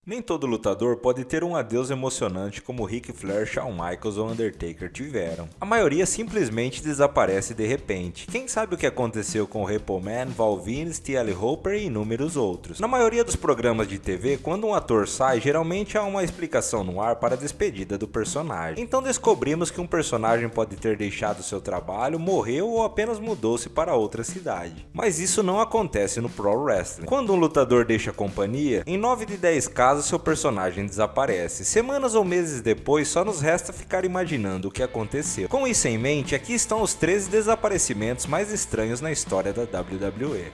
Nem todo lutador pode ter um adeus emocionante como Ric Flair, Shawn Michaels ou Undertaker tiveram. A maioria simplesmente desaparece de repente. Quem sabe o que aconteceu com Repo Man, Val Venis, T.L. Hooper e inúmeros outros. Na maioria dos programas de TV, quando um ator sai, geralmente há uma explicação no ar para a despedida do personagem. Então descobrimos que um personagem pode ter deixado seu trabalho, morreu ou apenas mudou-se para outra cidade. Mas isso não acontece no Pro Wrestling. Quando um lutador deixa a companhia, em 9 de 10 casos seu personagem desaparece. Semanas ou meses depois, só nos resta ficar imaginando o que aconteceu. Com isso em mente, aqui estão os 13 desaparecimentos mais estranhos na história da WWE.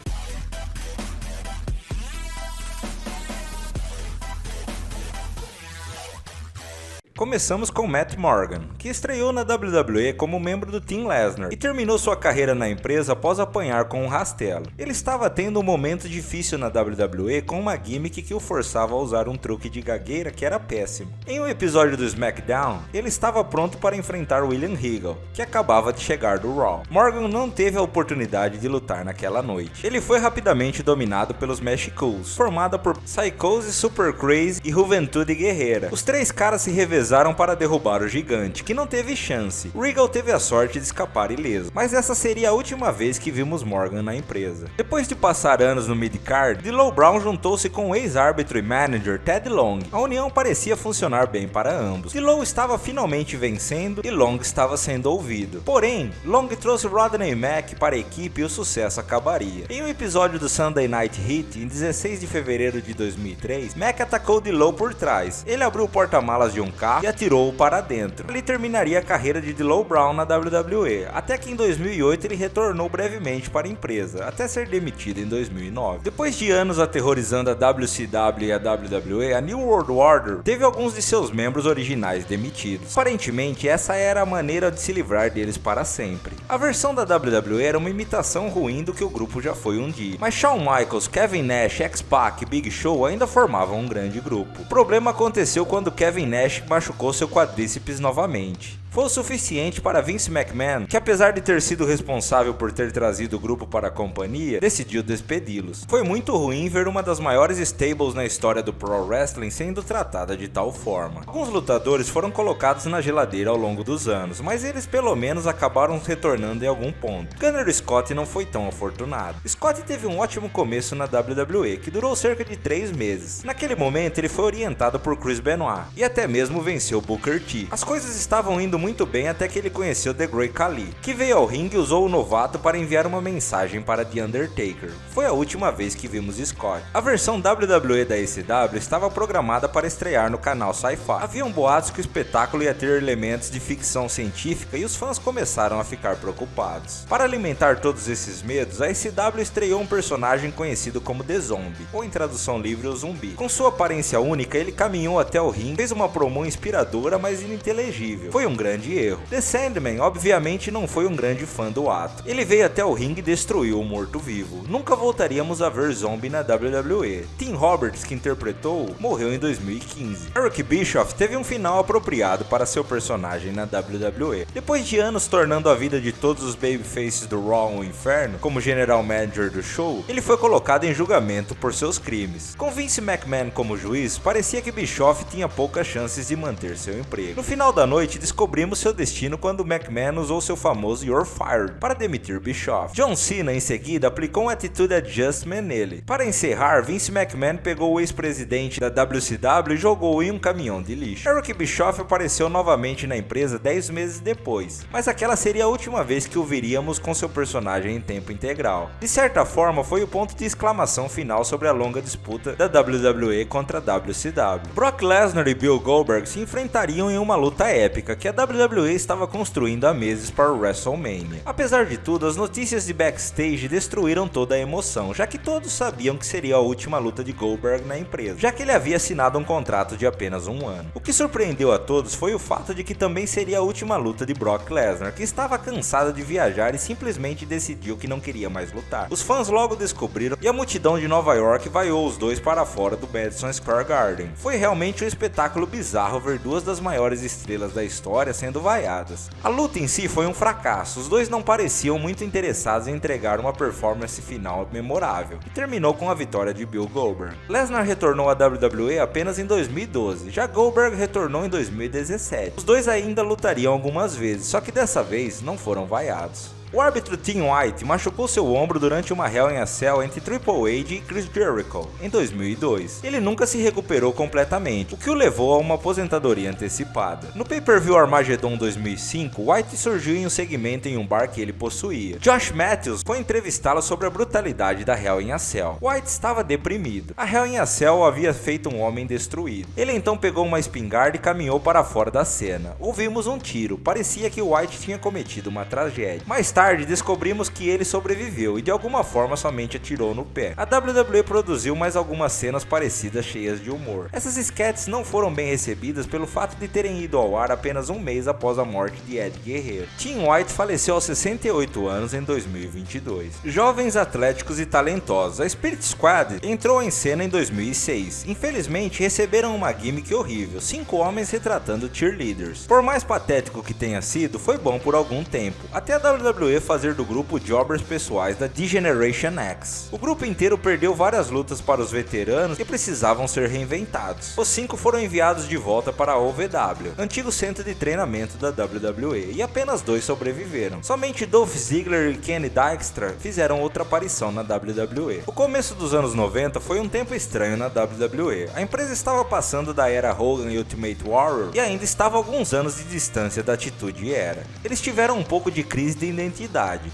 Começamos com Matt Morgan, que estreou na WWE como membro do Team Lesnar e terminou sua carreira na empresa após apanhar com um rastelo. Ele estava tendo um momento difícil na WWE com uma gimmick que o forçava a usar um truque de gagueira que era péssimo. Em um episódio do SmackDown, ele estava pronto para enfrentar William Regal, que acabava de chegar do Raw. Morgan não teve a oportunidade de lutar naquela noite. Ele foi rapidamente dominado pelos Mexicools, formada por Psychose, Super Crazy e Juventude Guerreira. Os três caras se revezaram para derrubar o gigante, que não teve chance. Regal teve a sorte de escapar ileso, mas essa seria a última vez que vimos Morgan na empresa. Depois de passar anos no mid-card, D'Lo Brown juntou-se com o ex-árbitro e manager Ted Long. A união parecia funcionar bem para ambos. D'Lo estava finalmente vencendo e Long estava sendo ouvido. Porém, Long trouxe Rodney Mack para a equipe e o sucesso acabaria. Em um episódio do Sunday Night Heat, em 16 de fevereiro de 2003, Mack atacou D'Lo por trás. Ele abriu o porta-malas de um carro e atirou-o para dentro. Ele terminaria a carreira de D'Lo Brown na WWE, até que em 2008 ele retornou brevemente para a empresa, até ser demitido em 2009. Depois de anos aterrorizando a WCW e a WWE, a New World Order teve alguns de seus membros originais demitidos. Aparentemente, essa era a maneira de se livrar deles para sempre. A versão da WWE era uma imitação ruim do que o grupo já foi um dia, mas Shawn Michaels, Kevin Nash, X-Pac e Big Show ainda formavam um grande grupo. O problema aconteceu quando Kevin Nash machucou seu quadríceps novamente. Foi o suficiente para Vince McMahon, que apesar de ter sido responsável por ter trazido o grupo para a companhia, decidiu despedi-los. Foi muito ruim ver uma das maiores stables na história do Pro Wrestling sendo tratada de tal forma. Alguns lutadores foram colocados na geladeira ao longo dos anos, mas eles pelo menos acabaram retornando em algum ponto. Gunner Scott não foi tão afortunado. Scott teve um ótimo começo na WWE, que durou cerca de 3 meses. Naquele momento ele foi orientado por Chris Benoit, e até mesmo venceu Booker T. As coisas estavam indo muito bem até que ele conheceu The Great Khali, que veio ao ringue e usou o novato para enviar uma mensagem para The Undertaker. Foi a última vez que vimos Scott. A versão WWE da ECW estava programada para estrear no canal Sci-Fi. Haviam boatos que o espetáculo ia ter elementos de ficção científica e os fãs começaram a ficar preocupados. Para alimentar todos esses medos, a ECW estreou um personagem conhecido como The Zombie, ou em tradução livre, o Zumbi. Com sua aparência única, ele caminhou até o ringue, fez uma promo inspiradora, mas ininteligível. Foi um grande erro. The Sandman obviamente não foi um grande fã do ato. Ele veio até o ringue e destruiu o morto-vivo. Nunca voltaríamos a ver Zombie na WWE. Tim Roberts, que interpretou, morreu em 2015. Eric Bischoff teve um final apropriado para seu personagem na WWE. Depois de anos tornando a vida de todos os babyfaces do Raw um inferno, como general manager do show, ele foi colocado em julgamento por seus crimes. Com Vince McMahon como juiz, parecia que Bischoff tinha poucas chances de manter seu emprego. No final da noite, descobrimos seu destino quando McMahon usou seu famoso You're Fired para demitir Bischoff. John Cena, em seguida, aplicou um Attitude Adjustment nele. Para encerrar, Vince McMahon pegou o ex-presidente da WCW e jogou-o em um caminhão de lixo. Eric Bischoff apareceu novamente na empresa 10 meses depois, mas aquela seria a última vez que o veríamos com seu personagem em tempo integral. De certa forma, foi o ponto de exclamação final sobre a longa disputa da WWE contra a WCW. Brock Lesnar e Bill Goldberg se enfrentariam em uma luta épica que a WWE estava construindo há meses para o WrestleMania. Apesar de tudo, as notícias de backstage destruíram toda a emoção, já que todos sabiam que seria a última luta de Goldberg na empresa, já que ele havia assinado um contrato de apenas um ano. O que surpreendeu a todos foi o fato de que também seria a última luta de Brock Lesnar, que estava cansado de viajar e simplesmente decidiu que não queria mais lutar. Os fãs logo descobriram e a multidão de Nova York vaiou os dois para fora do Madison Square Garden. Foi realmente um espetáculo bizarro ver duas das maiores estrelas da história sendo vaiadas. A luta em si foi um fracasso, os dois não pareciam muito interessados em entregar uma performance final memorável, e terminou com a vitória de Bill Goldberg. Lesnar retornou à WWE apenas em 2012, já Goldberg retornou em 2017. Os dois ainda lutariam algumas vezes, só que dessa vez não foram vaiados. O árbitro Tim White machucou seu ombro durante uma Hell in a Cell entre Triple H e Chris Jericho em 2002. Ele nunca se recuperou completamente, o que o levou a uma aposentadoria antecipada. No pay-per-view Armageddon 2005, White surgiu em um segmento em um bar que ele possuía. Josh Matthews foi entrevistá-lo sobre a brutalidade da Hell in a Cell. White estava deprimido. A Hell in a Cell o havia feito um homem destruído. Ele então pegou uma espingarda e caminhou para fora da cena. Ouvimos um tiro, parecia que White tinha cometido uma tragédia. Mais tarde descobrimos que ele sobreviveu e de alguma forma somente atirou no pé. A WWE produziu mais algumas cenas parecidas cheias de humor. Essas sketches não foram bem recebidas pelo fato de terem ido ao ar apenas um mês após a morte de Ed Guerreiro. Tim White faleceu aos 68 anos em 2022. Jovens atléticos e talentosos, a Spirit Squad entrou em cena em 2006. Infelizmente receberam uma gimmick horrível, 5 homens retratando cheerleaders. Por mais patético que tenha sido, foi bom por algum tempo, até a WWE fazer do grupo jobbers pessoais da D-Generation X. O grupo inteiro perdeu várias lutas para os veteranos e precisavam ser reinventados. Os 5 foram enviados de volta para a OVW, antigo centro de treinamento da WWE, e apenas 2 sobreviveram. Somente Dolph Ziggler e Kenny Dykstra fizeram outra aparição na WWE. O começo dos anos 90 foi um tempo estranho na WWE. A empresa estava passando da era Hogan e Ultimate Warrior e ainda estava a alguns anos de distância da Attitude Era. Eles tiveram um pouco de crise de identidade.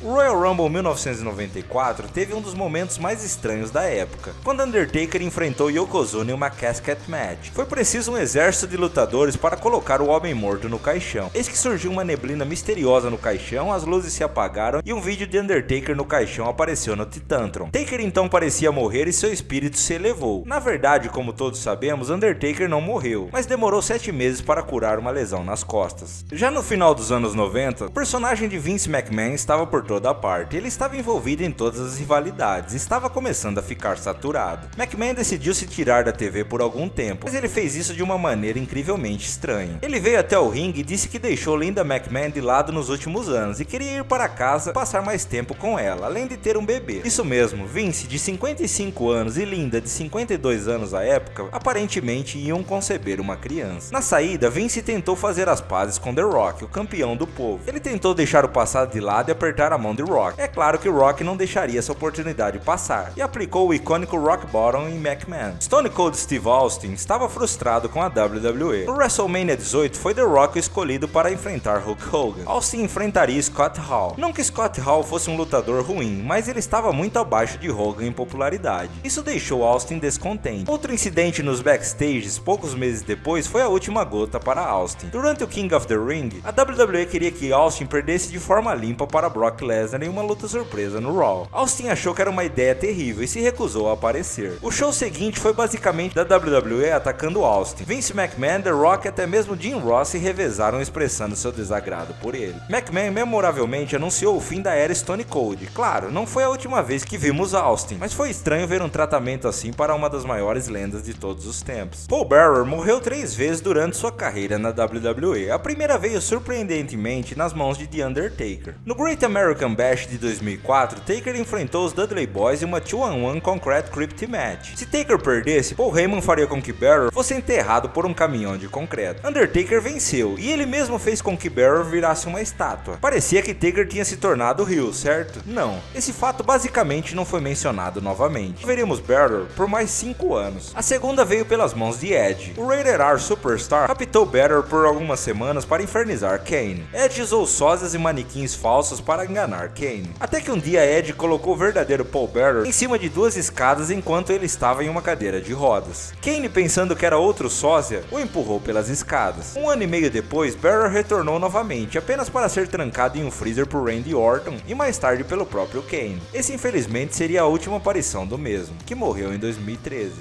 O Royal Rumble 1994 teve um dos momentos mais estranhos da época, quando Undertaker enfrentou Yokozuna em uma casket match. Foi preciso um exército de lutadores para colocar o homem morto no caixão. Eis que surgiu uma neblina misteriosa no caixão, as luzes se apagaram e um vídeo de Undertaker no caixão apareceu no Titantron. Taker então parecia morrer e seu espírito se elevou. Na verdade, como todos sabemos, Undertaker não morreu, mas demorou 7 meses para curar uma lesão nas costas. Já no final dos anos 90, o personagem de Vince McMahon estava por toda parte, ele estava envolvido em todas as rivalidades, estava começando a ficar saturado. McMahon decidiu se tirar da TV por algum tempo, mas ele fez isso de uma maneira incrivelmente estranha. Ele veio até o ringue e disse que deixou Linda McMahon de lado nos últimos anos e queria ir para casa passar mais tempo com ela, além de ter um bebê. Isso mesmo, Vince, de 55 anos, e Linda, de 52 anos à época, aparentemente iam conceber uma criança. Na saída, Vince tentou fazer as pazes com The Rock, o campeão do povo. Ele tentou deixar o passado de lado e apertar a mão de Rock. É claro que o Rock não deixaria essa oportunidade passar, e aplicou o icônico Rock Bottom em McMahon. Stone Cold Steve Austin estava frustrado com a WWE. No WrestleMania 18 foi The Rock escolhido para enfrentar Hulk Hogan. Austin enfrentaria Scott Hall. Não que Scott Hall fosse um lutador ruim, mas ele estava muito abaixo de Hogan em popularidade. Isso deixou Austin descontente. Outro incidente nos backstages, poucos meses depois, foi a última gota para Austin. Durante o King of the Ring, a WWE queria que Austin perdesse de forma limpa para Brock Lesnar em uma luta surpresa no Raw. Austin achou que era uma ideia terrível e se recusou a aparecer. O show seguinte foi basicamente da WWE atacando Austin. Vince McMahon, The Rock e até mesmo Jim Ross se revezaram expressando seu desagrado por ele. McMahon memoravelmente anunciou o fim da era Stone Cold. Claro, não foi a última vez que vimos Austin, mas foi estranho ver um tratamento assim para uma das maiores lendas de todos os tempos. Paul Bearer morreu 3 vezes durante sua carreira na WWE. A primeira veio surpreendentemente nas mãos de The Undertaker. No Great American Bash de 2004, Taker enfrentou os Dudley Boyz em uma 2-on-1 Concrete Crypt Match. Se Taker perdesse, Paul Heyman faria com que Bearer fosse enterrado por um caminhão de concreto. Undertaker venceu, e ele mesmo fez com que Bearer virasse uma estátua. Parecia que Taker tinha se tornado heel, certo? Não. Esse fato basicamente não foi mencionado novamente. Veríamos Bearer por mais 5 anos. A segunda veio pelas mãos de Edge. O Rated R Superstar raptou Bearer por algumas semanas para infernizar Kane. Edge usou sósias e manequins falsos para enganar Kane. Até que um dia Edge colocou o verdadeiro Paul Bearer em cima de 2 escadas enquanto ele estava em uma cadeira de rodas. Kane, pensando que era outro sósia, o empurrou pelas escadas. 1 ano e meio depois, Bearer retornou novamente, apenas para ser trancado em um freezer por Randy Orton e mais tarde pelo próprio Kane. Esse infelizmente seria a última aparição do mesmo, que morreu em 2013.